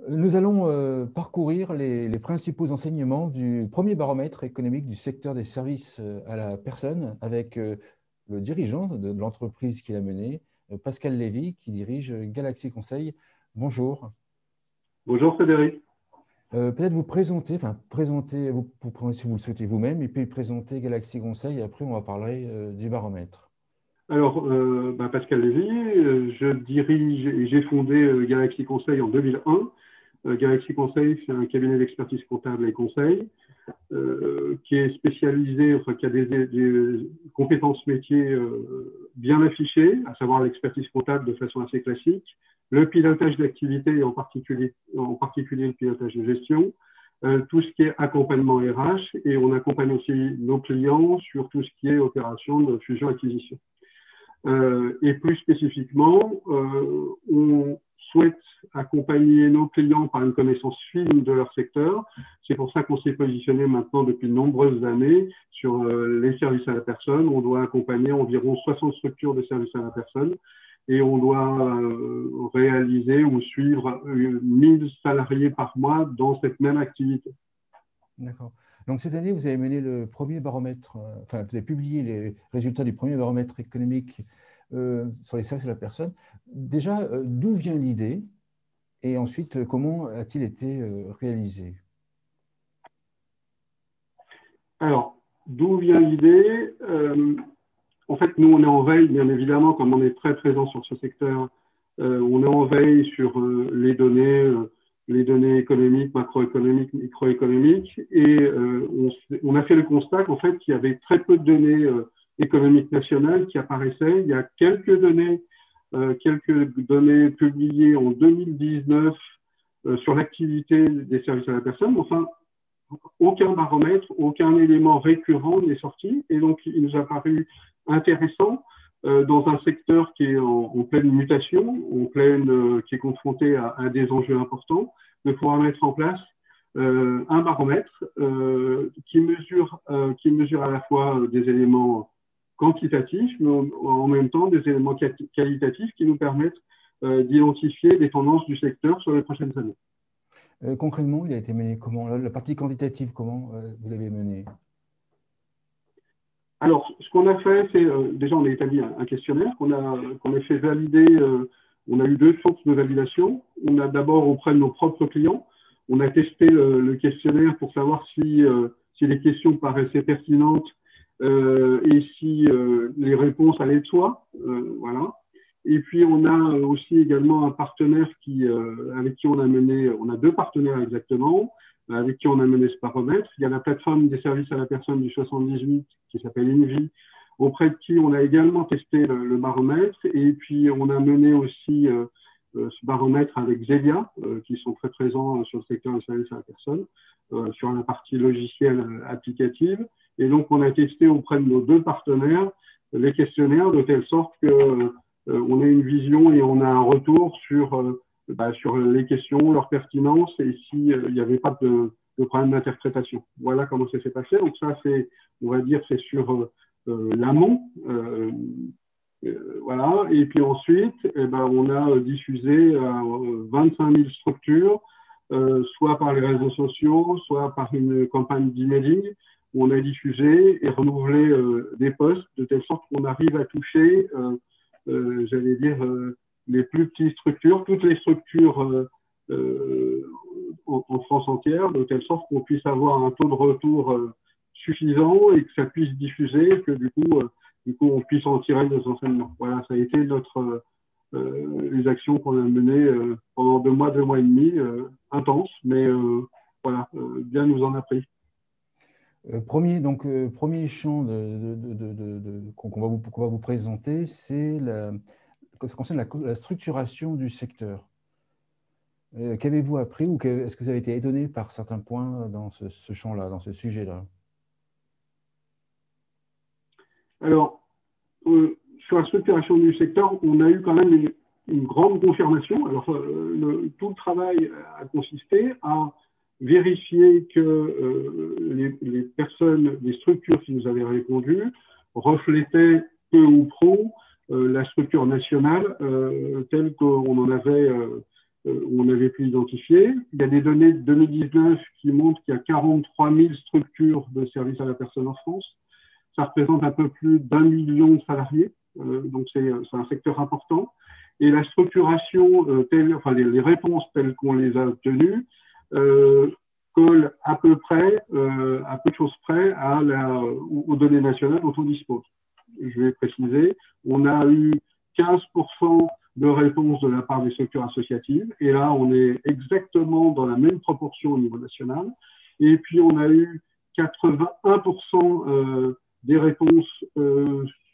Nous allons parcourir les principaux enseignements du premier baromètre économique du secteur des services à la personne avec le dirigeant de l'entreprise qui l'a mené, Pascal Lévy, qui dirige Galaxy Conseil. Bonjour. Bonjour Frédéric. Peut-être vous présenter, si vous le souhaitez vous-même, et puis présenter Galaxy Conseil, et après on va parler du baromètre. Alors, Pascal Lévy, je dirige et j'ai fondé Galaxy Conseil en 2001. Galaxy Conseil, c'est un cabinet d'expertise comptable et conseil qui est spécialisé, enfin qui a des compétences métiers bien affichées, à savoir l'expertise comptable de façon assez classique, le pilotage d'activité et en particulier le pilotage de gestion, tout ce qui est accompagnement RH, et on accompagne aussi nos clients sur tout ce qui est opération de fusion-acquisition. Et plus spécifiquement, on souhaite accompagner nos clients par une connaissance fine de leur secteur. C'est pour ça qu'on s'est positionné maintenant depuis de nombreuses années sur les services à la personne. On doit accompagner environ 60 structures de services à la personne et on doit réaliser ou suivre 1000 salariés par mois dans cette même activité. D'accord. Donc cette année, vous avez mené le premier baromètre, vous avez publié les résultats du premier baromètre économique sur les services à la personne. Déjà, d'où vient l'idée et ensuite, comment a-t-il été réalisé? Alors, d'où vient l'idée En fait, nous, on est en veille, bien évidemment, comme on est très présent sur ce secteur, on est en veille sur les données économiques, macroéconomiques, microéconomiques, et on a fait le constat qu'en fait, il y avait très peu de données économiques nationales qui apparaissaient. Il y a quelques données publiées en 2019 sur l'activité des services à la personne. Enfin, aucun baromètre, aucun élément récurrent n'est sorti, et donc il nous a paru intéressant dans un secteur qui est en pleine mutation, qui est confronté à des enjeux importants, de pouvoir mettre en place un baromètre qui mesure à la fois des éléments quantitatifs, mais en même temps des éléments qualitatifs qui nous permettent d'identifier des tendances du secteur sur les prochaines années. Concrètement, il a été mené comment? La partie quantitative, comment vous l'avez menée? Alors, ce qu'on a fait, c'est déjà on a établi un questionnaire qu'on a fait valider. On a eu deux sources de validation. On a d'abord auprès de nos propres clients, on a testé le questionnaire pour savoir si les questions paraissaient pertinentes et si les réponses allaient de soi. Voilà. Et puis, on a aussi également un partenaire avec qui on a deux partenaires exactement, avec qui on a mené ce baromètre. Il y a la plateforme des services à la personne du 78 qui s'appelle Invi, auprès de qui on a également testé le baromètre. Et puis, on a mené aussi ce baromètre avec Zelia, qui sont très présents sur le secteur des services à la personne, sur la partie logicielle applicative. Et donc, on a testé auprès de nos deux partenaires les questionnaires de telle sorte que on a une vision et on a un retour sur les questions, leur pertinence et s'il n'y avait pas de problème d'interprétation. Voilà comment ça s'est passé. Donc ça, on va dire, c'est sur l'amont. Voilà. Et puis ensuite, on a diffusé 25 000 structures, soit par les réseaux sociaux, soit par une campagne d'emailing, où on a diffusé et renouvelé des posts de telle sorte qu'on arrive à toucher j'allais dire, les plus petites structures, toutes les structures en France entière, de telle sorte qu'on puisse avoir un taux de retour suffisant et que ça puisse diffuser et que du coup, on puisse en tirer des enseignements. Voilà, ça a été les actions qu'on a menées pendant 2 mois et demi, intenses, mais voilà, bien nous en a pris. Premier champ qu'on va vous présenter, c'est ça concerne la structuration du secteur. Qu'avez-vous appris ou est-ce que vous avez été étonné par certains points dans ce champ-là, dans ce sujet-là? Alors, sur la structuration du secteur, on a eu quand même une grande confirmation. Alors, tout le travail a consisté à vérifier que les personnes, les structures qui nous avaient répondu reflétaient peu ou prou la structure nationale telle qu'on en avait on avait pu identifier. Il y a des données de 2019 qui montrent qu'il y a 43 000 structures de services à la personne en France. Ça représente un peu plus d'1 million de salariés, donc c'est un secteur important. Et la structuration, enfin les réponses telles qu'on les a obtenues, colle à peu près, à peu de choses près, aux données nationales dont on dispose. Je vais préciser, on a eu 15% de réponses de la part des structures associatives, et là, on est exactement dans la même proportion au niveau national. Et puis, on a eu 81% des réponses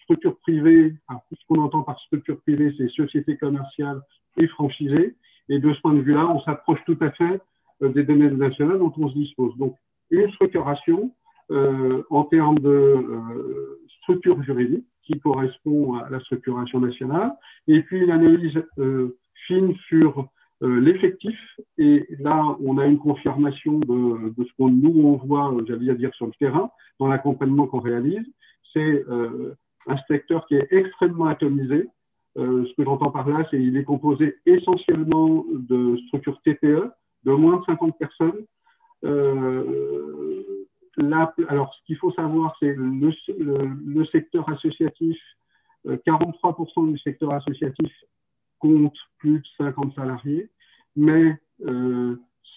structures privées. Alors, ce qu'on entend par structure privée, c'est sociétés commerciales et franchisées. Et de ce point de vue-là, on s'approche tout à fait des données nationales dont on se dispose. Donc, une structuration en termes de structure juridique qui correspond à la structuration nationale, et puis une analyse fine sur l'effectif. Et là, on a une confirmation de ce qu'on nous on voit, j'allais dire, sur le terrain, dans l'accompagnement qu'on réalise. C'est un secteur qui est extrêmement atomisé. Ce que j'entends par là, c'est qu'il est composé essentiellement de structures TPE, de moins de 50 personnes. Alors, ce qu'il faut savoir, c'est le secteur associatif, 43% du secteur associatif compte plus de 50 salariés, mais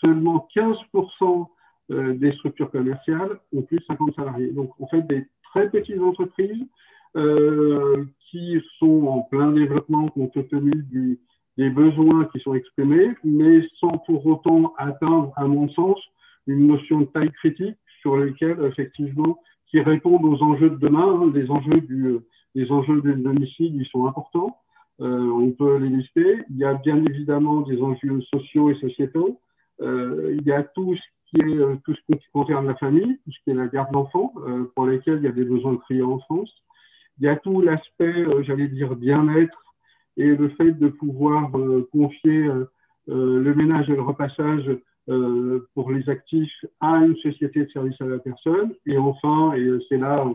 seulement 15% des structures commerciales ont plus de 50 salariés. Donc, en fait, des très petites entreprises qui sont en plein développement compte tenu des besoins qui sont exprimés, mais sans pour autant atteindre, à mon sens, une notion de taille critique sur lesquels, effectivement, qui répondent aux enjeux de demain. Hein, les enjeux du domicile, ils sont importants. On peut les lister. Il y a bien évidemment des enjeux sociaux et sociétaux. Il y a tout ce qui concerne la famille, tout ce qui est la garde d'enfants, pour lesquels il y a des besoins criants en France. Il y a tout l'aspect, j'allais dire, bien-être et le fait de pouvoir confier le ménage et le repassage pour les actifs à une société de service à la personne. Et enfin, et c'est là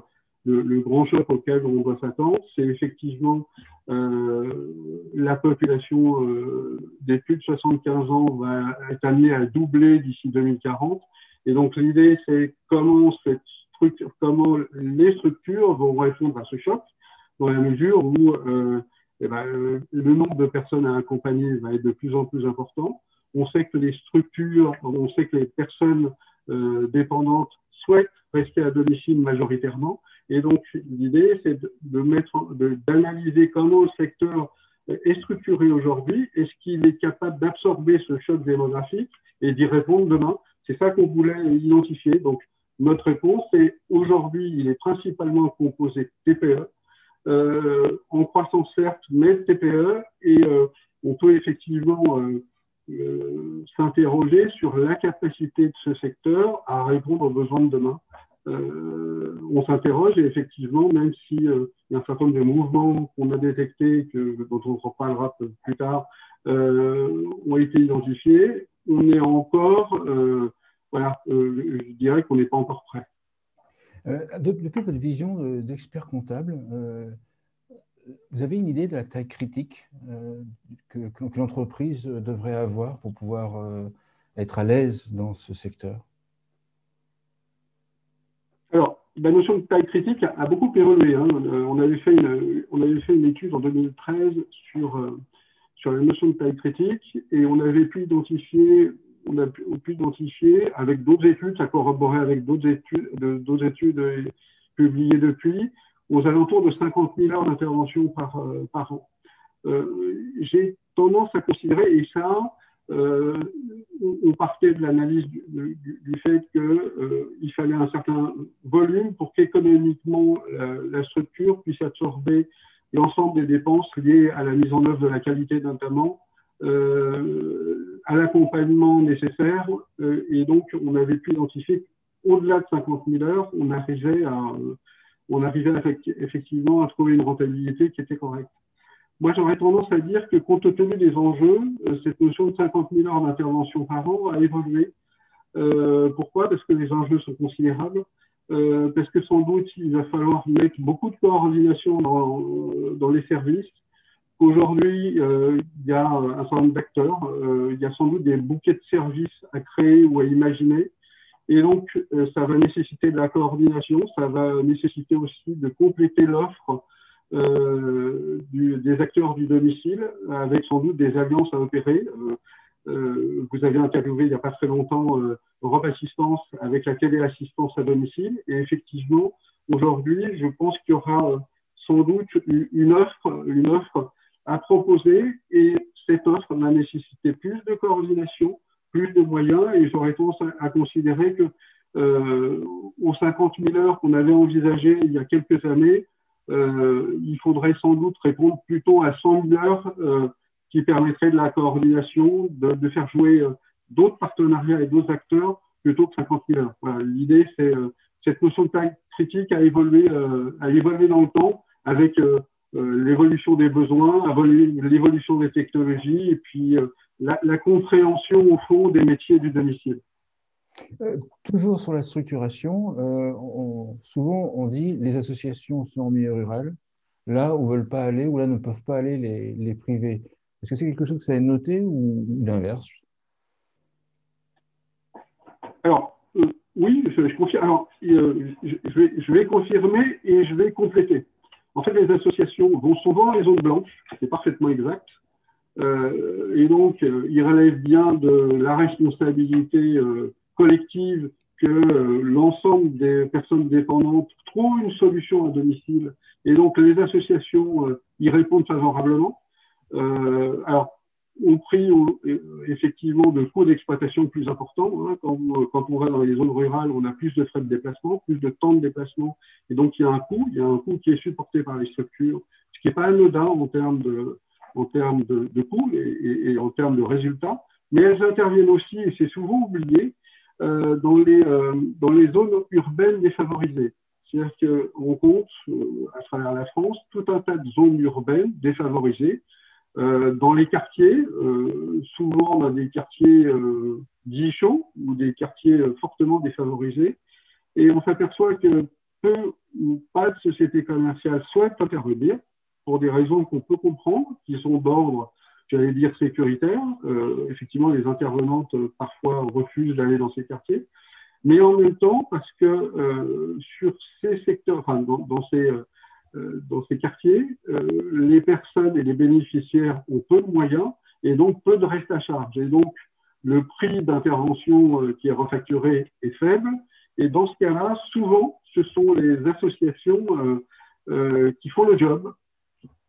le grand choc auquel on doit s'attendre, c'est effectivement la population des plus de 75 ans va être amenée à doubler d'ici 2040. Et donc l'idée, c'est comment les structures vont répondre à ce choc, dans la mesure où le nombre de personnes à accompagner va être de plus en plus important. On sait que les personnes dépendantes souhaitent rester à domicile majoritairement. Et donc, l'idée, c'est d'analyser comment le secteur est structuré aujourd'hui. Est-ce qu'il est capable d'absorber ce choc démographique et d'y répondre demain? C'est ça qu'on voulait identifier. Donc, notre réponse, c'est aujourd'hui, il est principalement composé de TPE, en croissance certes, mais de TPE. Et on peut effectivement s'interroger sur la capacité de ce secteur à répondre aux besoins de demain. On s'interroge et effectivement, même si il y a un certain nombre de mouvements qu'on a détectés, dont on reparlera plus tard, ont été identifiés, on est encore, je dirais qu'on n'est pas encore prêt. Depuis votre vision d'expert comptable, vous avez une idée de la taille critique que l'entreprise devrait avoir pour pouvoir être à l'aise dans ce secteur? Alors, la notion de taille critique a beaucoup évolué. Hein. On avait fait une étude en 2013 sur la notion de taille critique et on avait pu identifier avec d'autres études, ça corroborait avec d'autres études publiées depuis, aux alentours de 50 000 heures d'intervention par an. J'ai tendance à considérer, et ça, on partait de l'analyse du fait qu'il fallait un certain volume pour qu'économiquement la structure puisse absorber l'ensemble des dépenses liées à la mise en œuvre de la qualité notamment, à l'accompagnement nécessaire. Et donc, on avait pu identifier qu'au-delà de 50 000 heures, on arrivait effectivement à trouver une rentabilité qui était correcte. Moi, j'aurais tendance à dire que compte tenu des enjeux, cette notion de 50 000 heures d'intervention par an a évolué. Pourquoi? Parce que les enjeux sont considérables, parce que sans doute, il va falloir mettre beaucoup de coordination dans les services, qu'aujourd'hui, il y a un certain nombre d'acteurs, il y a sans doute des bouquets de services à créer ou à imaginer. Et donc, ça va nécessiter de la coordination, ça va nécessiter aussi de compléter l'offre des acteurs du domicile, avec sans doute des alliances à opérer. Vous avez interviewé il n'y a pas très longtemps Europe Assistance avec la téléassistance à domicile. Et effectivement, aujourd'hui, je pense qu'il y aura sans doute une offre à proposer. Et cette offre va nécessiter plus de coordination, plus de moyens. Et j'aurais tendance à considérer que aux 50 000 heures qu'on avait envisagées il y a quelques années, il faudrait sans doute répondre plutôt à 100 000 heures qui permettraient de la coordination, de faire jouer d'autres partenariats et d'autres acteurs plutôt que 50 000 heures. Voilà, l'idée, c'est cette notion de taille critique à évoluer dans le temps avec l'évolution des besoins, l'évolution des technologies et puis la compréhension au fond des métiers du domicile. Toujours sur la structuration, souvent on dit les associations sont en milieu rural, là où ne veulent pas aller, ou là ne peuvent pas aller les privés. Est-ce que c'est quelque chose que ça a noté ou l'inverse? Alors, oui, je confirme. Alors, je vais confirmer et je vais compléter. En fait, les associations vont souvent dans les zones blanches, c'est parfaitement exact. Et donc, il relève bien de la responsabilité collective que l'ensemble des personnes dépendantes trouvent une solution à domicile. Et donc, les associations y répondent favorablement. Alors, au prix effectivement de coûts d'exploitation plus importants. Hein, quand on va dans les zones rurales, on a plus de frais de déplacement, plus de temps de déplacement. Et donc, il y a un coût qui est supporté par les structures, ce qui n'est pas anodin en termes de coûts et en termes de résultats. Mais elles interviennent aussi, et c'est souvent oublié, dans les zones urbaines défavorisées. C'est-à-dire qu'on compte à travers la France tout un tas de zones urbaines défavorisées. Dans les quartiers, souvent dans des quartiers dits chauds ou des quartiers fortement défavorisés, et on s'aperçoit que peu ou pas de sociétés commerciales souhaitent intervenir pour des raisons qu'on peut comprendre, qui sont d'ordre, j'allais dire, sécuritaire. Effectivement, les intervenantes parfois refusent d'aller dans ces quartiers, mais en même temps parce que sur ces secteurs, enfin dans ces quartiers, les personnes et les bénéficiaires ont peu de moyens et donc peu de reste à charge. Et donc, le prix d'intervention qui est refacturé est faible. Et dans ce cas-là, souvent, ce sont les associations qui font le job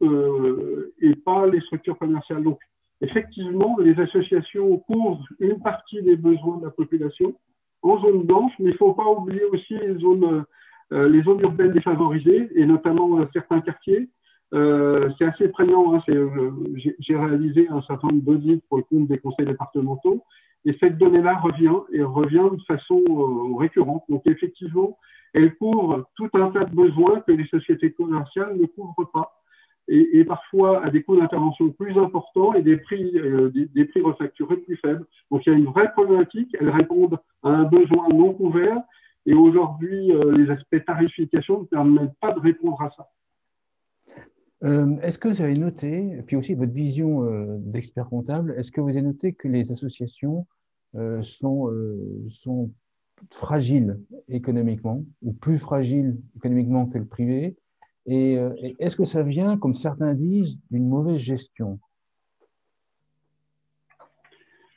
et pas les structures commerciales. Donc, effectivement, les associations couvrent une partie des besoins de la population en zone blanche, mais il ne faut pas oublier aussi les zones urbaines défavorisées, et notamment certains quartiers. C'est assez prégnant. Hein, j'ai réalisé un certain nombre d'audits pour le compte des conseils départementaux, et cette donnée-là revient de façon récurrente. Donc, effectivement, elle couvre tout un tas de besoins que les sociétés commerciales ne couvrent pas, et parfois à des coûts d'intervention plus importants et des prix refacturés plus faibles. Donc, il y a une vraie problématique. Elles répondent à un besoin non couvert. Et aujourd'hui, les aspects tarification ne permettent pas de répondre à ça. Est-ce que vous avez noté, puis aussi votre vision d'expert comptable, est-ce que vous avez noté que les associations sont fragiles économiquement ou plus fragiles économiquement que le privé? Et est-ce que ça vient, comme certains disent, d'une mauvaise gestion?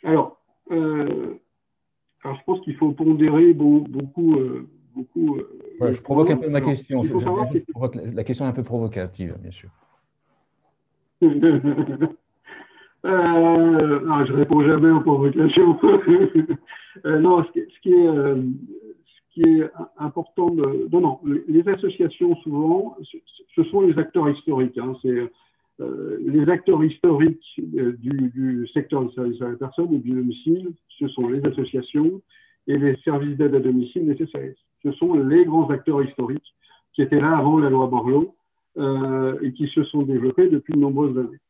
Alors, je pense qu'il faut pondérer beaucoup. Ouais, je provoque un peu ma question. La question est un peu provocative, bien sûr. Non, je ne réponds jamais aux provocations. Non, ce qui est important non, les associations, souvent, ce sont les acteurs historiques. Hein, c'est les acteurs historiques du secteur du service à la personne et du domicile, ce sont les associations et les services d'aide à domicile, les CCAS. Ce sont les grands acteurs historiques qui étaient là avant la loi Borloo et qui se sont développés depuis de nombreuses années.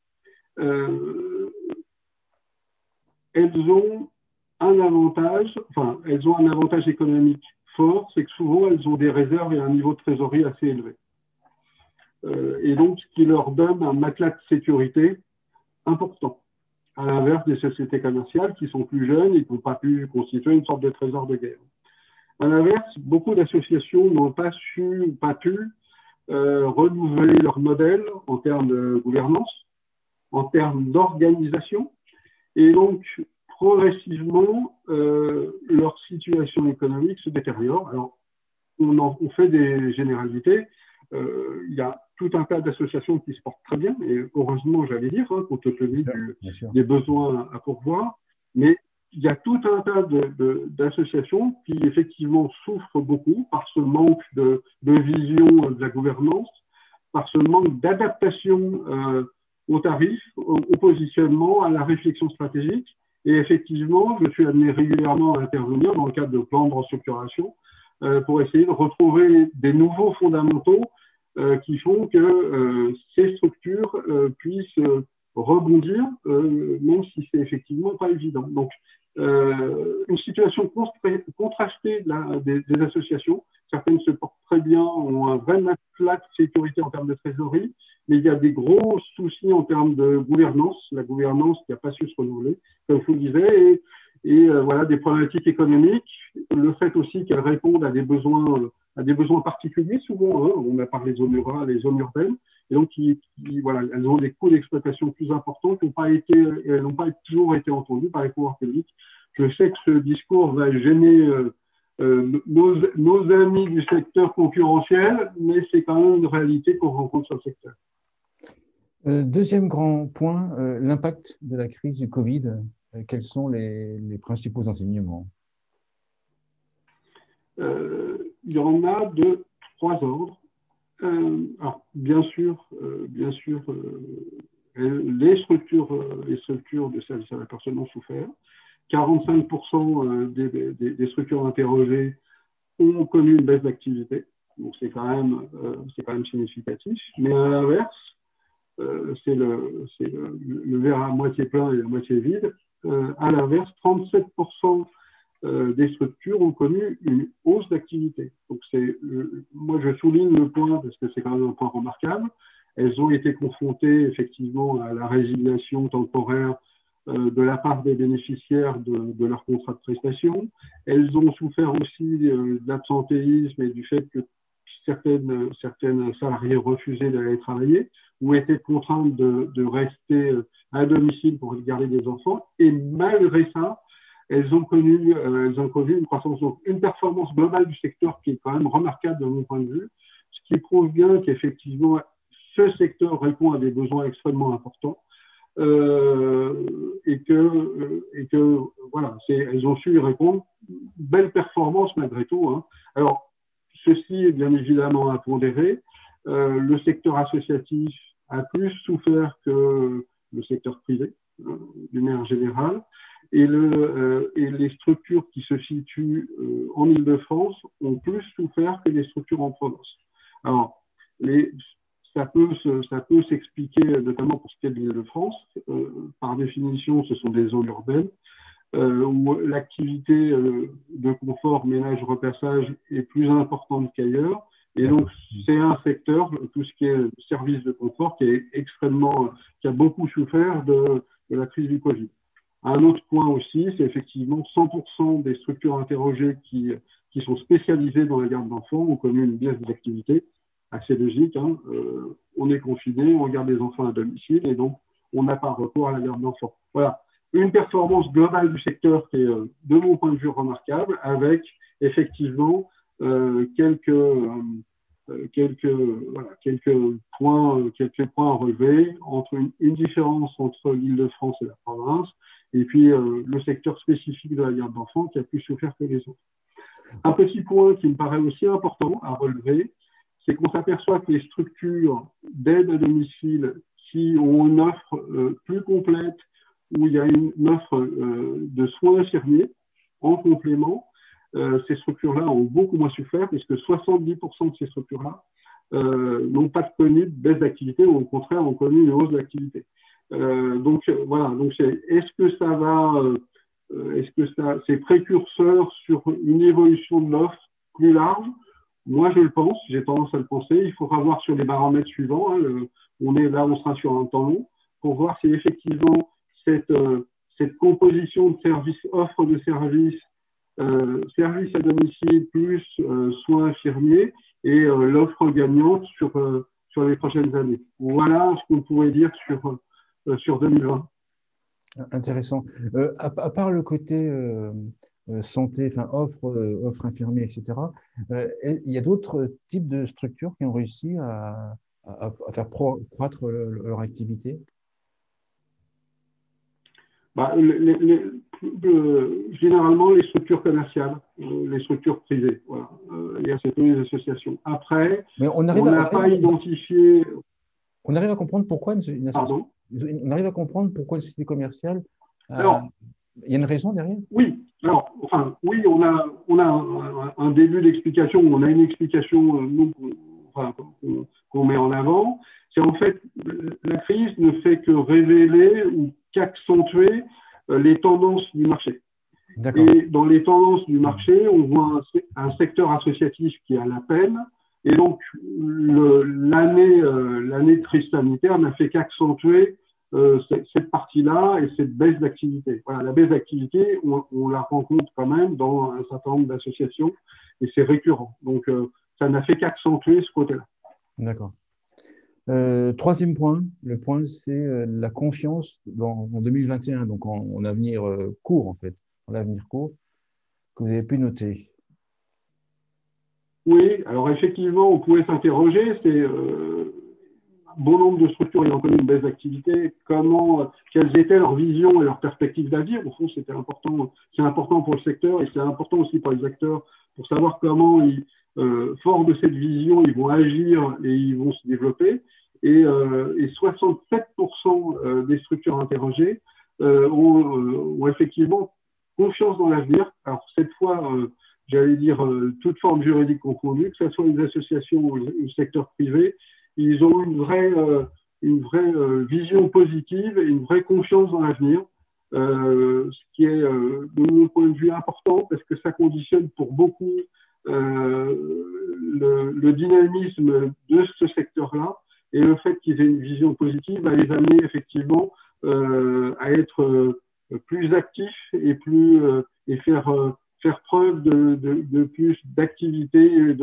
Elles ont un avantage économique fort, c'est que souvent elles ont des réserves et un niveau de trésorerie assez élevé. et donc ce qui leur donne un matelas de sécurité important, à l'inverse des sociétés commerciales qui sont plus jeunes et qui n'ont pas pu constituer une sorte de trésor de guerre. À l'inverse, beaucoup d'associations n'ont pas su ou pas pu renouveler leur modèle en termes de gouvernance, en termes d'organisation, et donc progressivement, leur situation économique se détériore. Alors, on fait des généralités. Il y a tout un tas d'associations qui se portent très bien, et heureusement, j'allais dire, hein, compte tenu des besoins à pourvoir, mais il y a tout un tas d'associations qui, effectivement, souffrent beaucoup par ce manque de vision de la gouvernance, par ce manque d'adaptation aux tarifs, au positionnement, à la réflexion stratégique. Et effectivement, je suis amené régulièrement à intervenir dans le cadre de plans de restructuration pour essayer de retrouver des nouveaux fondamentaux qui font que ces structures puissent rebondir, même si c'est effectivement pas évident. Donc, une situation contrastée des associations. Certaines se portent très bien, ont un vrai matelas de sécurité en termes de trésorerie, mais il y a des gros soucis en termes de gouvernance, la gouvernance qui n'a pas su se renouveler, comme je vous le disais, et voilà, des problématiques économiques, le fait aussi qu'elles répondent à des besoins particuliers, souvent, hein, on a parlé des zones rurales, des zones urbaines, et donc voilà, elles ont des coûts d'exploitation plus importants qui n'ont pas toujours été entendus par les pouvoirs publics. Je sais que ce discours va gêner nos amis du secteur concurrentiel, mais c'est quand même une réalité qu'on rencontre sur le secteur. Deuxième grand point, l'impact de la crise du Covid. Quels sont les principaux enseignements? Il y en a de 3 ordres. Alors, bien sûr, les structures de services à la personne ont souffert. 45% des structures interrogées ont connu une baisse d'activité. Donc, c'est quand même significatif. Mais à l'inverse, c'est le verre à moitié plein et à moitié vide. À l'inverse, 37% des structures ont connu une hausse d'activité. Donc, moi, je souligne le point parce que c'est quand même un point remarquable. Elles ont été confrontées effectivement à la résiliation temporaire de la part des bénéficiaires de leur contrat de prestation. Elles ont souffert aussi de l'absentéisme et du fait que certaines salariés refusaient d'aller travailler ou étaient contraintes de rester à domicile pour garder des enfants. Et malgré ça, elles ont connu une croissance, donc une performance globale du secteur qui est quand même remarquable de mon point de vue, ce qui prouve bien qu'effectivement, ce secteur répond à des besoins extrêmement importants et que voilà, elles ont su y répondre. Belle performance malgré tout, hein. Alors, ceci est bien évidemment à pondérer. Le secteur associatif a plus souffert que le secteur privé, d'une manière générale. Et les structures qui se situent en Île-de-France ont plus souffert que les structures en province. Alors, ça peut s'expliquer, notamment pour ce qui est de l'Île-de-France. Par définition, ce sont des zones urbaines où l'activité de confort, ménage, repassage est plus importante qu'ailleurs. Et donc, c'est un secteur, tout ce qui est service de confort, qui a beaucoup souffert de la crise du Covid. Un autre point aussi, c'est effectivement 100% des structures interrogées qui sont spécialisées dans la garde d'enfants ont connu une baisse d'activité, assez logique. Hein. On est confiné, on garde les enfants à domicile et donc on n'a pas recours à la garde d'enfants. Voilà, une performance globale du secteur qui est, de mon point de vue, remarquable, avec effectivement quelques points à relever, entre une différence entre l'Île-de-France et la province, et puis le secteur spécifique de la garde d'enfants qui a plus souffert que les autres. Un petit point qui me paraît aussi important à relever, c'est qu'on s'aperçoit que les structures d'aide à domicile qui ont une offre plus complète, où il y a une offre de soins infirmiers en complément, ces structures-là ont beaucoup moins souffert, puisque 70% de ces structures-là n'ont pas connu de baisse d'activité, ou au contraire ont connu une hausse d'activité. Donc voilà, est-ce que c'est précurseur sur une évolution de l'offre plus large? Moi, je le pense, j'ai tendance à le penser. Il faudra voir sur les paramètres suivants. Hein, on sera sur un temps long pour voir si effectivement cette composition de services, offre de services, services à domicile plus soins infirmiers et l'offre gagnante sur les prochaines années. Voilà ce qu'on pourrait dire sur 2020. Intéressant. À part le côté santé, enfin offre infirmière, etc., il y a d'autres types de structures qui ont réussi à faire croître leur activité? Généralement, les structures commerciales, les structures privées. Voilà. Il y a surtout les associations. Après, on n'a pas identifié… On arrive à comprendre pourquoi une Pardon? On arrive à comprendre pourquoi une société commerciale… Alors, il y a une raison derrière? Oui. Alors, enfin, oui, on a un début d'explication, on a une explication qu'on met en avant. C'est en fait, la crise ne fait que révéler ou qu'accentuer les tendances du marché. Et dans les tendances du marché, on voit un secteur associatif qui est à la peine. Et donc, l'année de crise sanitaire n'a fait qu'accentuer cette partie-là et cette baisse d'activité. Voilà, la baisse d'activité, on la rencontre quand même dans un certain nombre d'associations et c'est récurrent. Donc, ça n'a fait qu'accentuer ce côté-là. D'accord. Troisième point, le point, c'est la confiance en 2021, donc en avenir court, en fait, en avenir court, que vous avez pu noter. Oui, alors effectivement, on pouvait s'interroger, c'est bon nombre de structures ayant connu une baisse d'activité, quelles étaient leurs visions et leurs perspectives d'avenir. Au fond, c'est important pour le secteur et c'est important aussi pour les acteurs pour savoir comment, forts de cette vision, ils vont agir et ils vont se développer. Et 67% des structures interrogées ont effectivement confiance dans l'avenir. Alors cette fois, j'allais dire toute forme juridique confondue, que ce soit les associations ou le secteur privé, ils ont une vraie vision positive et une vraie confiance dans l'avenir, ce qui est, de mon point de vue, important parce que ça conditionne pour beaucoup le dynamisme de ce secteur-là et le fait qu'ils aient une vision positive va les amener effectivement à être plus actifs et faire preuve de plus d'activité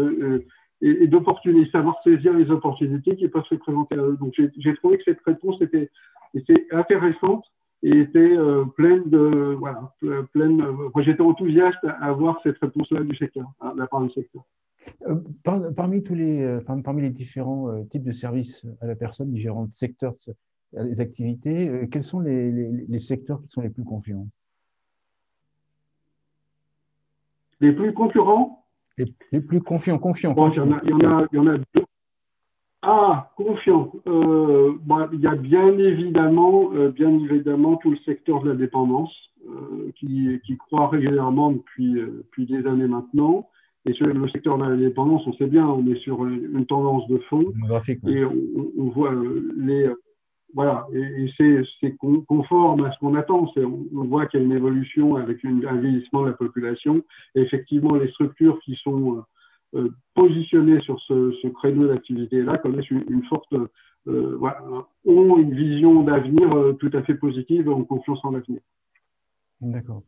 et d'opportunités, savoir saisir les opportunités qui peuvent se présenter à eux. Donc, j'ai trouvé que cette réponse était intéressante et était pleine de… Voilà, moi, j'étais enthousiaste à voir cette réponse-là du secteur, de la part du secteur. Parmi les différents types de services à la personne, différents secteurs, les activités, quels sont les secteurs qui sont les plus confiants? Les plus concurrents? Les plus confiants. Bon, il y en a deux. Ah, confiant. Il y a bien évidemment tout le secteur de la dépendance qui croît régulièrement depuis des années maintenant. Et sur le secteur de la dépendance, on sait bien, on est sur une tendance de fond. Et on voit voilà, et c'est conforme à ce qu'on attend. On voit qu'il y a une évolution avec un vieillissement de la population. Et effectivement, les structures qui sont positionnés sur ce créneau d'activité-là connaissent une forte, ont une vision d'avenir tout à fait positive et ont confiance en l'avenir. D'accord.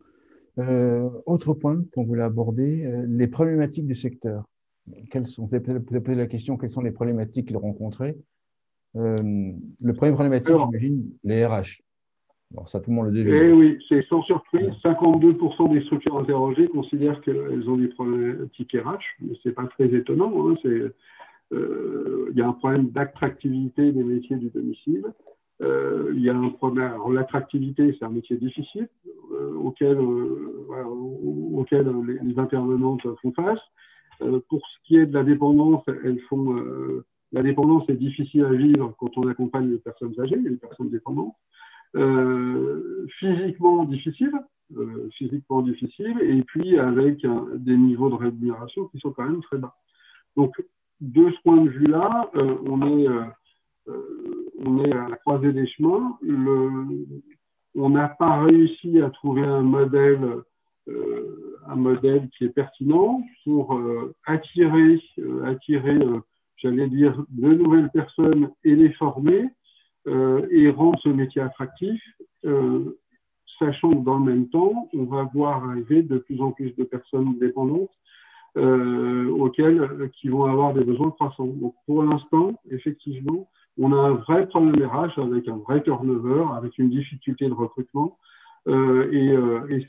Autre point qu'on voulait aborder, les problématiques du secteur. Vous avez posé la question, quelles sont les problématiques qu'ils rencontraient? Le premier problématique, j'imagine, les RH. Alors ça, tout le monde le devine. Eh oui, c'est sans surprise, 52% des structures interrogées considèrent qu'elles ont des problématiques RH, mais ce n'est pas très étonnant. Hein, il y a un problème d'attractivité des métiers du domicile. Il y a un problème. Alors, l'attractivité, c'est un métier difficile auquel les intervenantes font face. Pour ce qui est de la dépendance, la dépendance est difficile à vivre quand on accompagne les personnes âgées, les personnes dépendantes. Physiquement difficile, et puis avec des niveaux de rémunération qui sont quand même très bas. Donc, de ce point de vue-là, on est à la croisée des chemins. On n'a pas réussi à trouver un modèle un modèle qui est pertinent pour attirer, j'allais dire, de nouvelles personnes et les former et rendre ce métier attractif, sachant que dans le même temps, on va voir arriver de plus en plus de personnes dépendantes qui vont avoir des besoins croissants. Donc, pour l'instant, effectivement, on a un vrai problème RH avec un vrai turnover, avec une difficulté de recrutement, et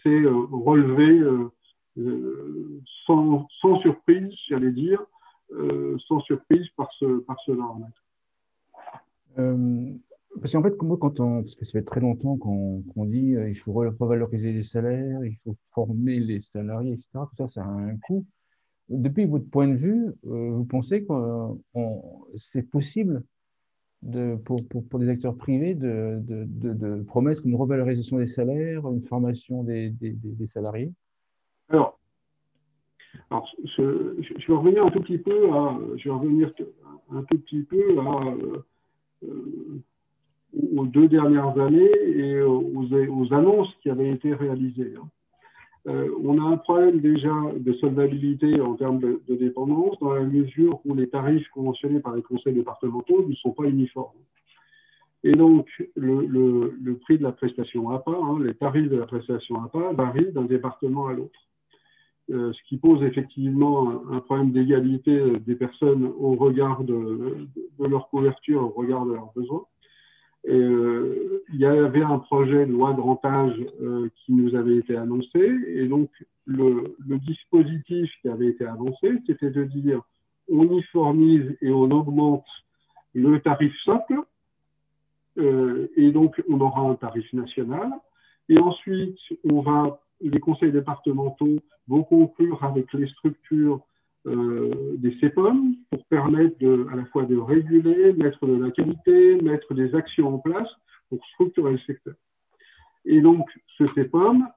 c'est relevé sans surprise, j'allais dire, sans surprise par ce baromètre. Parce qu'en fait, moi, parce que ça fait très longtemps qu'on dit il faut revaloriser les salaires, il faut former les salariés, etc. Tout ça, ça a un coût. Depuis votre point de vue, vous pensez que c'est possible pour des acteurs privés de promettre une revalorisation des salaires, une formation des salariés? Alors, je vais revenir un tout petit peu aux 2 dernières années et aux annonces qui avaient été réalisées. On a un problème déjà de solvabilité en termes de dépendance dans la mesure où les tarifs conventionnés par les conseils départementaux ne sont pas uniformes. Et donc, le prix de la prestation APA, les tarifs de la prestation APA varient d'un département à l'autre. Ce qui pose effectivement un problème d'égalité des personnes au regard de leur couverture, au regard de leurs besoins. Il y avait un projet de loi grand âge qui nous avait été annoncé, et donc le dispositif qui avait été annoncé, c'était de dire on uniformise et on augmente le tarif socle, et donc on aura un tarif national, et ensuite les conseils départementaux vont conclure avec les structures des CEPOM pour permettre à la fois de réguler, mettre de la qualité, mettre des actions en place pour structurer le secteur. Et donc, ce CEPOM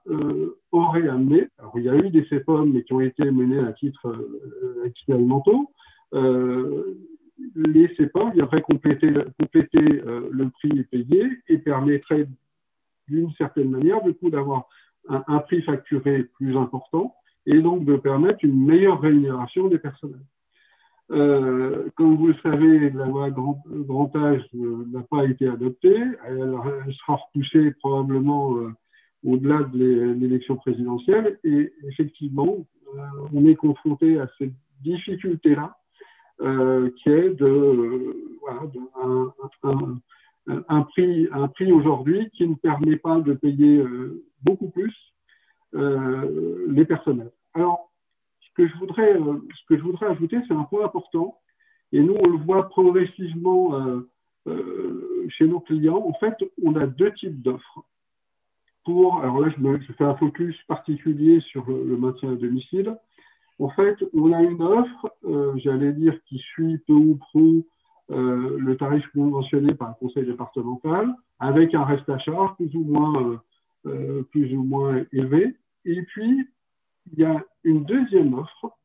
aurait amené, alors il y a eu des CEPOM mais qui ont été menés à titre expérimentaux, les CEPOM viendraient compléter le prix payé et permettraient d'une certaine manière du coup d'avoir un prix facturé plus important et donc de permettre une meilleure rémunération des personnels. Comme vous le savez, la loi grand âge n'a pas été adoptée. Elle sera repoussée probablement au-delà de l'élection présidentielle. Et effectivement, on est confronté à cette difficulté-là, qui est un prix aujourd'hui qui ne permet pas de payer beaucoup plus les personnels. Alors, ce que je voudrais ajouter, c'est un point important, et nous, on le voit progressivement chez nos clients. En fait, on a 2 types d'offres. Alors là, je fais un focus particulier sur le maintien à domicile. En fait, on a une offre, j'allais dire, qui suit peu ou prou le tarif conventionné par le conseil départemental, avec un reste à charge plus ou moins élevé. Et puis, il y a une deuxième offre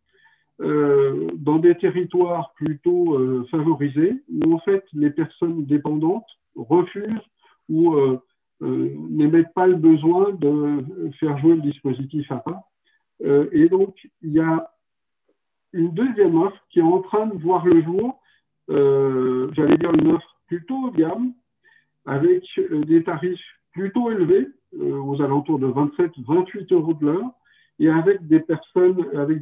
dans des territoires plutôt favorisés, où en fait les personnes dépendantes refusent ou n'émettent pas le besoin de faire jouer le dispositif APA. Et donc, il y a une deuxième offre qui est en train de voir le jour, j'allais dire une offre plutôt haut de gamme, avec des tarifs plutôt élevés, aux alentours de 27-28 euros de l'heure, et avec des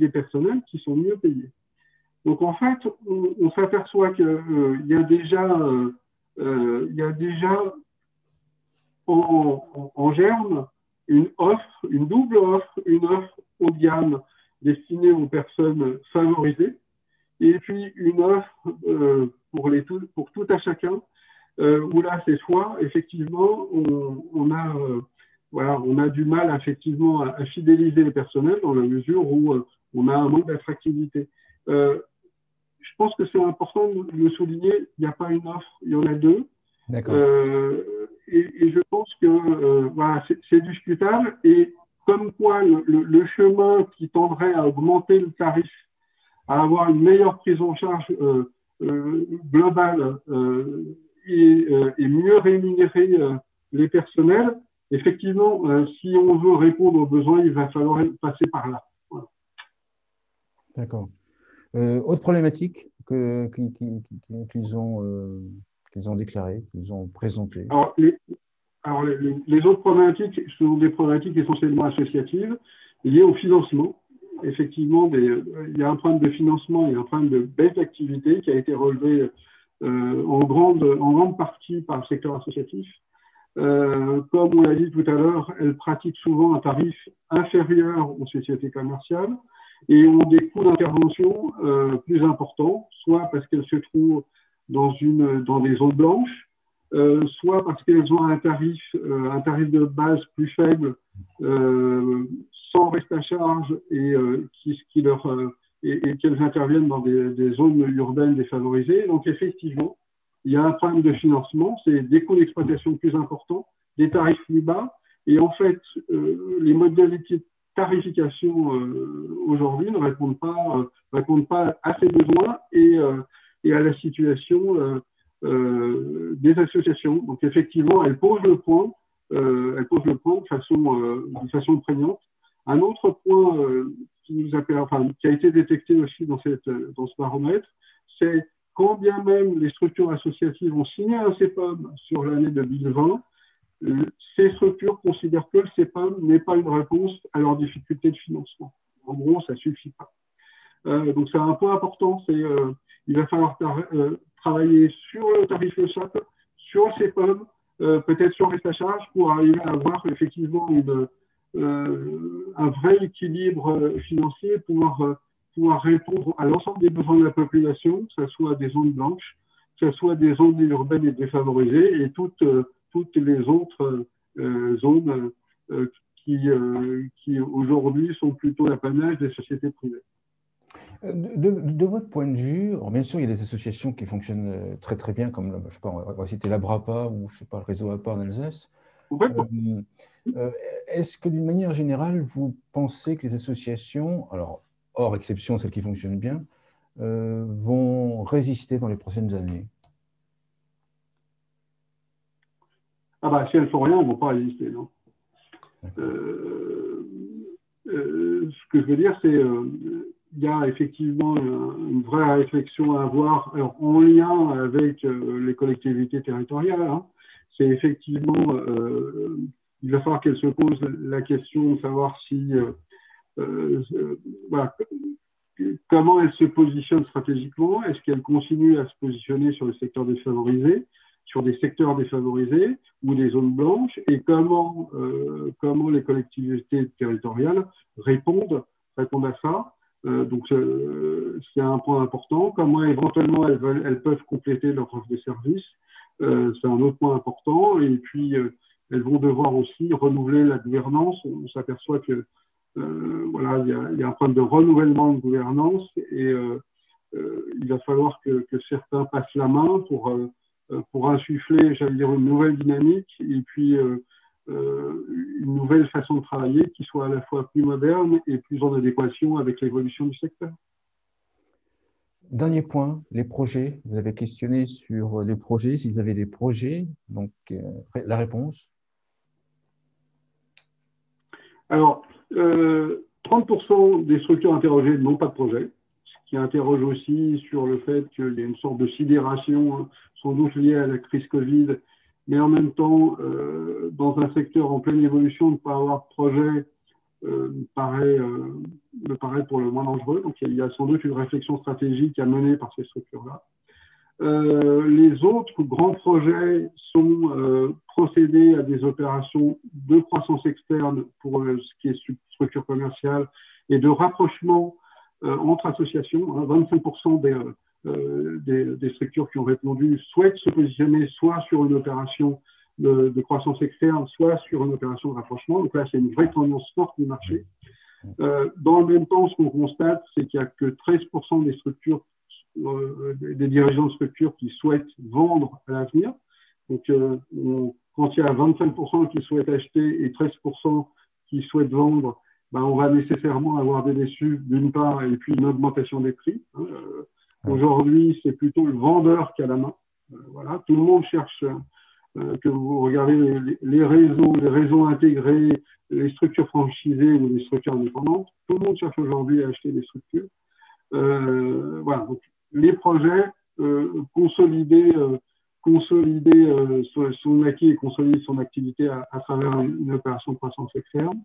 personnels qui sont mieux payés. Donc en fait, on s'aperçoit qu'il y a déjà en germe une double offre, une offre haut de gamme destinée aux personnes favorisées, et puis une offre pour tout à chacun, où là, cette fois, effectivement, on a du mal effectivement à fidéliser les personnels dans la mesure où on a un manque d'attractivité. Je pense que c'est important de le souligner, il n'y a pas une offre, il y en a 2. D'accord. Et je pense que c'est discutable, et comme quoi le chemin qui tendrait à augmenter le tarif, à avoir une meilleure prise en charge globale et mieux rémunérer les personnels, effectivement, si on veut répondre aux besoins, il va falloir passer par là. Voilà. D'accord. Autre problématique qu'ils ont déclarée, qu'ils ont présentée. Alors, les autres problématiques sont des problématiques essentiellement associatives liées au financement. Effectivement, il y a un problème de financement et un problème de baisse d'activité qui a été relevé en grande partie par le secteur associatif. Comme on l'a dit tout à l'heure, elles pratiquent souvent un tarif inférieur aux sociétés commerciales et ont des coûts d'intervention plus importants, soit parce qu'elles se trouvent dans des zones blanches, soit parce qu'elles ont un tarif de base plus faible, sans reste à charge et qu'elles interviennent dans des zones urbaines défavorisées. Donc effectivement, il y a un problème de financement, c'est des coûts d'exploitation plus importants, des tarifs plus bas, et en fait, les modalités de tarification aujourd'hui ne répondent pas à ces besoins et à la situation des associations. Donc effectivement, elle pose le point de façon prégnante. Un autre point qui a été détecté aussi dans ce baromètre, c'est quand bien même les structures associatives ont signé un CEPOM sur l'année 2020, ces structures considèrent que le CEPOM n'est pas une réponse à leurs difficultés de financement. En gros, ça ne suffit pas. Donc c'est un point important, il va falloir travailler sur le tarif le SAP, sur le CEPOM, peut-être sur reste à charge pour arriver à avoir effectivement un vrai équilibre financier, pouvoir répondre à l'ensemble des besoins de la population, que ce soit des zones blanches, que ce soit des zones urbaines et défavorisées, et toutes les autres zones qui aujourd'hui sont plutôt l'apanage des sociétés privées. De votre point de vue, alors bien sûr, il y a des associations qui fonctionnent très très bien, comme je sais pas, on va citer l'Abrapa ou je sais pas, le réseau APA en Alsace. Est-ce que d'une manière générale, vous pensez que les associations, alors hors exception, celles qui fonctionnent bien, vont résister dans les prochaines années? Si elles ne font rien, elles ne vont pas résister, non. Ce que je veux dire, c'est il y a effectivement une vraie réflexion à avoir en lien avec les collectivités territoriales. Hein. C'est effectivement, il va falloir qu'elles se posent la question de savoir si, comment elles se positionnent stratégiquement. Est-ce qu'elles continuent à se positionner sur le secteur défavorisé, sur des secteurs défavorisés ou des zones blanches, et comment les collectivités territoriales répondent à ça. Donc, c'est un point important. Comment éventuellement elles peuvent compléter leur offre de services, c'est un autre point important. Et puis, elles vont devoir aussi renouveler la gouvernance. On s'aperçoit que il y a un problème de renouvellement de gouvernance et il va falloir que certains passent la main pour insuffler, j'allais dire, une nouvelle dynamique et puis une nouvelle façon de travailler qui soit à la fois plus moderne et plus en adéquation avec l'évolution du secteur. Dernier point, les projets. Vous avez questionné sur les projets, s'ils avaient des projets. Donc, la réponse? Alors, 30% des structures interrogées n'ont pas de projet, ce qui interroge aussi sur le fait qu'il y a une sorte de sidération, sans doute liée à la crise Covid, mais en même temps, dans un secteur en pleine évolution, ne pas avoir de projet me paraît pour le moins dangereux. Donc, il y a sans doute une réflexion stratégique à mener par ces structures-là. Les autres grands projets sont procéder à des opérations de croissance externe pour ce qui est structure commerciale et de rapprochement entre associations. 25% des structures qui ont répondu souhaitent se positionner soit sur une opération de croissance externe, soit sur une opération de rapprochement. Donc là, c'est une vraie tendance forte du marché. Dans le même temps, ce qu'on constate, c'est qu'il n'y a que 13% des structures, des dirigeants de structures qui souhaitent vendre à l'avenir. Donc, quand il y a 25% qui souhaitent acheter et 13% qui souhaitent vendre, on va nécessairement avoir des déçus d'une part et puis une augmentation des prix. Aujourd'hui, c'est plutôt le vendeur qui a la main. Voilà, tout le monde cherche que vous regardez les réseaux intégrés, les structures franchisées ou les structures indépendantes, tout le monde cherche aujourd'hui à acheter des structures. Voilà, donc les projets, consolider son acquis et consolider son activité à travers une opération de croissance externe,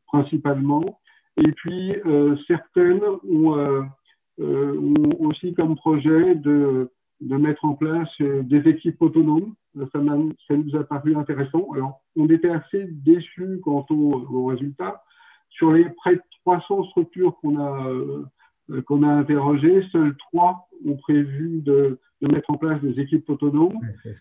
principalement. Et puis, certaines ont aussi comme projet de mettre en place des équipes autonomes. Ça nous a paru intéressant. Alors, on était assez déçus quant aux résultats. Sur les près de 300 structures qu'on a interrogées, seules 3 ont prévu de mettre en place des équipes autonomes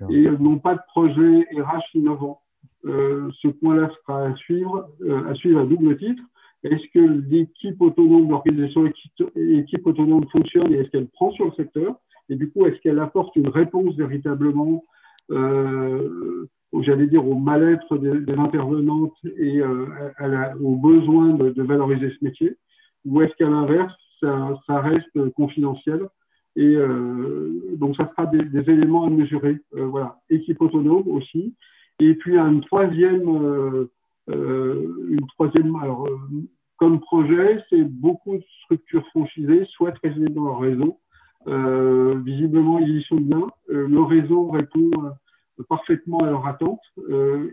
et n'ont pas de projet RH innovant. Ce point-là sera à suivre à double titre. Est-ce que l'équipe autonome, l'organisation équipe autonome fonctionne et est-ce qu'elle prend sur le secteur? Et du coup, est-ce qu'elle apporte une réponse véritablement, j'allais dire, au mal-être des intervenantes et aux besoins de valoriser ce métier? Ou est-ce qu'à l'inverse, ça reste confidentiel? Et donc, ça sera des éléments à mesurer. Voilà, équipe autonome aussi. Et puis, une troisième, alors, comme projet, c'est beaucoup de structures franchisées souhaitent rester dans leur réseau. Visiblement, ils y sont bien. Le réseau répond parfaitement à leurs attentes.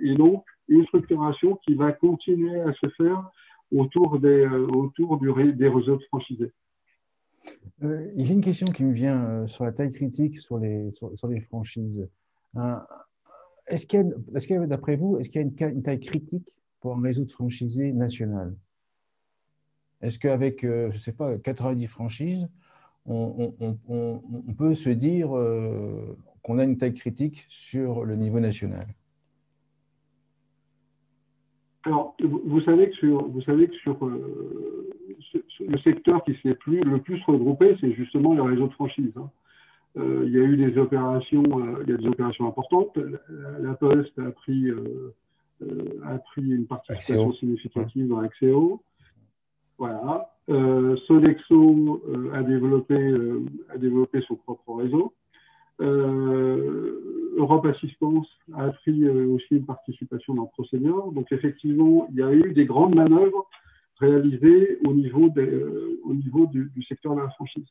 Et donc, une structuration qui va continuer à se faire autour des réseaux de franchisés. J'ai une question qui me vient sur la taille critique sur les franchises. Est-ce qu'il y a, d'après vous, est-ce qu'il y a une taille critique pour un réseau de franchisés national? Est-ce qu'avec, je ne sais pas, 90 franchises, on peut se dire qu'on a une taille critique sur le niveau national? Alors, vous savez que sur le secteur qui s'est le plus regroupé, c'est justement le réseau de franchise. Hein. Il y a eu des opérations, il y a des opérations importantes. La Poste a pris une participation significative dans Axéo. Voilà. Sodexo a développé son propre réseau. Europe Assistance a pris aussi une participation dans ProSenior. Donc, effectivement, il y a eu des grandes manœuvres réalisées au niveau du secteur de la franchise.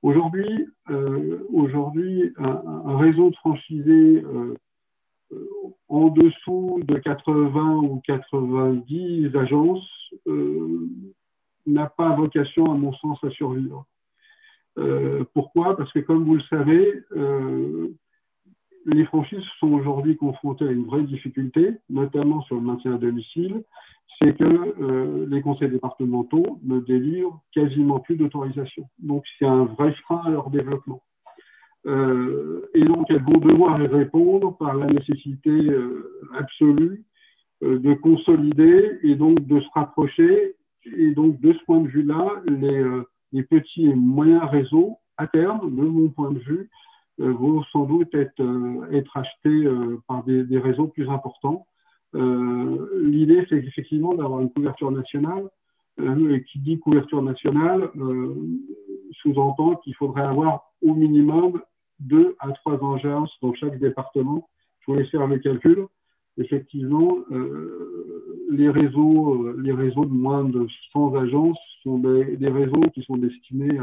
Aujourd'hui, un réseau de franchisés en dessous de 80 ou 90 agences n'a pas vocation, à mon sens, à survivre. Pourquoi? Parce que, comme vous le savez, les franchises sont aujourd'hui confrontées à une vraie difficulté, notamment sur le maintien à domicile, c'est que les conseils départementaux ne délivrent quasiment plus d'autorisation. Donc, c'est un vrai frein à leur développement. Et donc, elles vont devoir y répondre par la nécessité absolue de consolider et donc de se rapprocher. Et donc, de ce point de vue-là, les petits et moyens réseaux, à terme, de mon point de vue, vont sans doute être achetés par des réseaux plus importants. L'idée, c'est effectivement d'avoir une couverture nationale. Et qui dit couverture nationale sous-entend qu'il faudrait avoir au minimum 2 à 3 agences dans chaque département. Je vous laisse faire le calcul. Effectivement, les réseaux de moins de 100 agences sont des réseaux qui sont destinés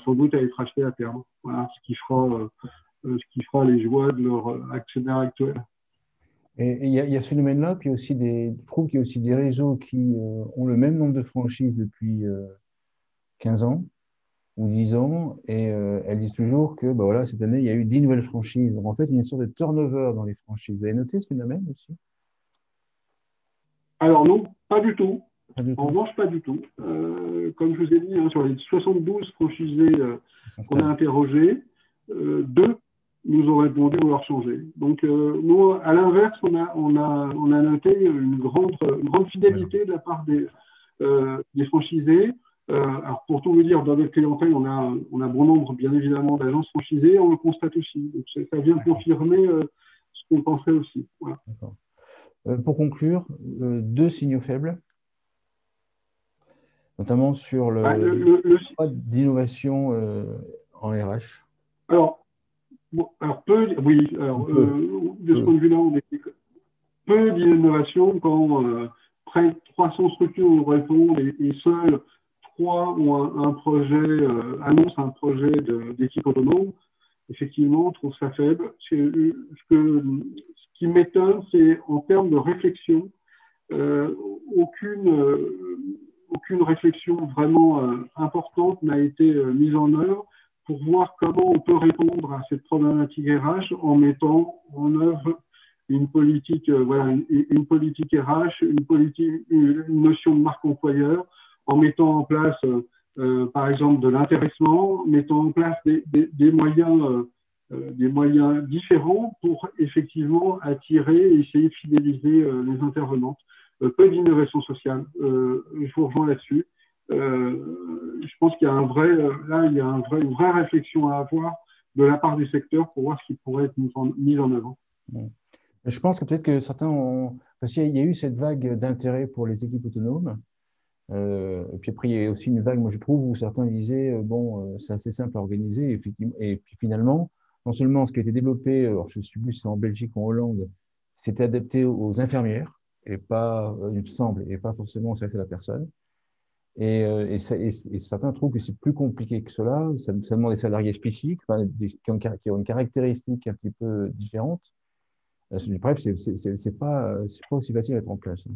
sans doute à être achetés à terme. Voilà, ce qui fera les joies de leur actionnaire actuel. Et il y a ce phénomène-là, puis aussi je trouve qu'il y a aussi des réseaux qui ont le même nombre de franchises depuis 15 ans ou 10 ans, et elles disent toujours que bah voilà, cette année, il y a eu 10 nouvelles franchises. Donc en fait, il y a une sorte de turnover dans les franchises. Vous avez noté ce phénomène aussi? Alors non, pas du tout. En revanche, pas du tout. Comme je vous ai dit, hein, sur les 72 franchisés qu'on a interrogés, 2 nous ont répondu vouloir changer. Donc, nous, à l'inverse, on a noté une grande fidélité de la part des franchisés. Alors, pour tout vous dire, dans notre clientèle, on a bon nombre, bien évidemment, d'agences franchisées. On le constate aussi. Donc, ça vient confirmer ce qu'on pensait aussi. Voilà. Pour conclure, 2 signaux faibles, notamment sur pas d'innovation en RH. Alors, bon, alors oui, alors, de ce point de vue-là, on est peu d'innovation quand près de 300 structures nous répondent et seules 3 ont un projet, annoncent un projet d'équipe autonome. Effectivement, on trouve ça faible. Ce qui m'étonne, c'est en termes de réflexion, aucune réflexion vraiment importante n'a été mise en œuvre pour voir comment on peut répondre à cette problématique RH en mettant en œuvre une politique, une politique RH, une notion de marque employeur, en mettant en place, par exemple, de l'intéressement, mettant en place des moyens différents pour effectivement attirer et essayer de fidéliser les intervenantes. Peu d'innovation sociale. Je vous rejoins là-dessus. Je pense qu'il y a une vraie réflexion à avoir de la part du secteur pour voir ce qui pourrait être mis en avant. Je pense que peut-être que certains ont... Parce qu'il y a eu cette vague d'intérêt pour les équipes autonomes. Et puis après, il y a aussi une vague, moi je trouve, où certains disaient, c'est assez simple à organiser. Et puis finalement, non seulement ce qui a été développé, alors je ne sais plus si c'est en Belgique ou en Hollande, c'était adapté aux infirmières, et pas, il me semble, et pas forcément au service à la personne. Et certains trouvent que c'est plus compliqué que cela. Ça demande des salariés spécifiques, qui ont une caractéristique un petit peu différente. Bref, c'est pas aussi facile à mettre en place. Hein,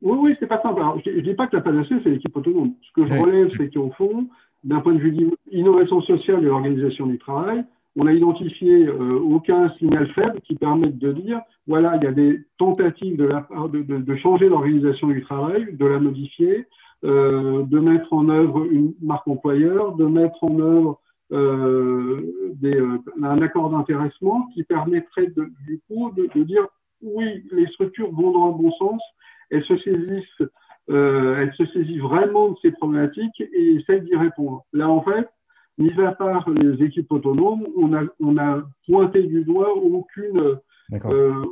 oui, c'est pas simple. Alors, je ne dis pas que la panacée, c'est l'équipe autonome. Ce que je relève, c'est qu'au fond, d'un point de vue d'innovation sociale et l'organisation du travail, on a identifié aucun signal faible qui permette de dire, voilà, il y a des tentatives de changer l'organisation du travail, de la modifier, de mettre en œuvre une marque employeur, de mettre en œuvre un accord d'intéressement qui permettrait du coup de dire, oui, les structures vont dans le bon sens, elles se saisissent vraiment de ces problématiques et essayent d'y répondre. Là, en fait, mis à part les équipes autonomes, on a pointé du doigt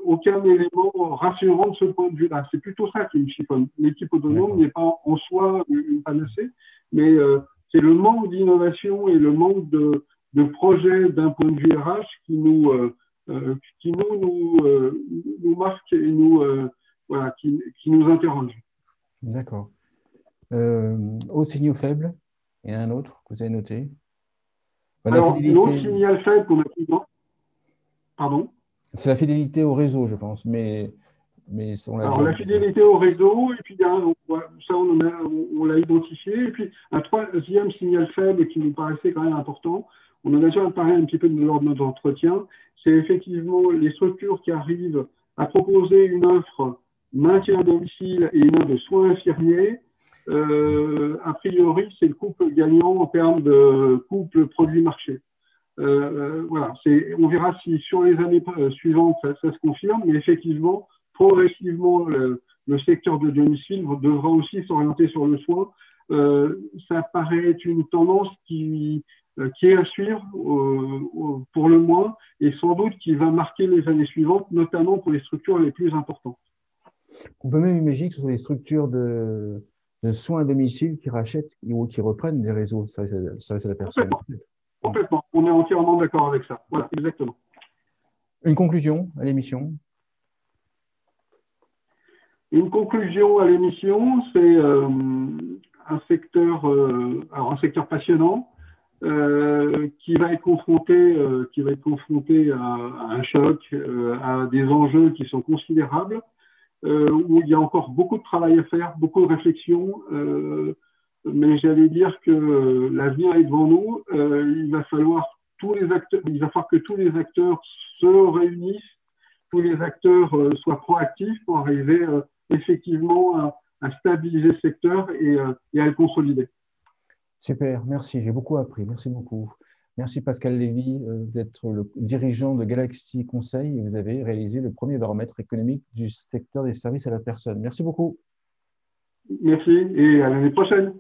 aucun élément rassurant de ce point de vue-là. C'est plutôt ça qui me chiffonne. L'équipe autonome n'est pas en soi une panacée, mais c'est le manque d'innovation et le manque de projets d'un point de vue RH qui nous marque et qui nous interroge. D'accord. Au signaux faible, il y en a un autre que vous avez noté. Alors, l'autre signal faible qu'on a pris dans... Pardon ? C'est la fidélité au réseau, je pense. Mais alors, la fidélité au réseau, et puis ça, on l'a identifié. Et puis, un troisième signal faible qui nous paraissait quand même important, on en a déjà parlé un petit peu lors de notre entretien, c'est effectivement les structures qui arrivent à proposer une offre maintien à domicile et une offre de soins infirmiers. A priori, c'est le couple gagnant en termes de couple produit-marché. Voilà, on verra si sur les années suivantes ça se confirme, mais effectivement, progressivement, le secteur de domicile devra aussi s'orienter sur le soin. Ça paraît être une tendance qui est à suivre pour le moins et sans doute qui va marquer les années suivantes, notamment pour les structures les plus importantes. On peut même imaginer que ce sont les structures de soins à domicile qui rachètent ou qui reprennent des réseaux service à la personne. Complètement. On est entièrement d'accord avec ça. Voilà, exactement. Une conclusion à l'émission ? Une conclusion à l'émission, c'est un secteur passionnant qui va être confronté à un choc, à des enjeux qui sont considérables, où il y a encore beaucoup de travail à faire, beaucoup de réflexion, mais j'allais dire que l'avenir est devant nous. Il va falloir que tous les acteurs se réunissent, tous les acteurs soient proactifs pour arriver effectivement à stabiliser le secteur et à le consolider. Super, merci. J'ai beaucoup appris. Merci beaucoup. Merci Pascal Lévy d'être le dirigeant de Galaxy Conseil et vous avez réalisé le premier baromètre économique du secteur des services à la personne. Merci beaucoup. Merci et à l'année prochaine.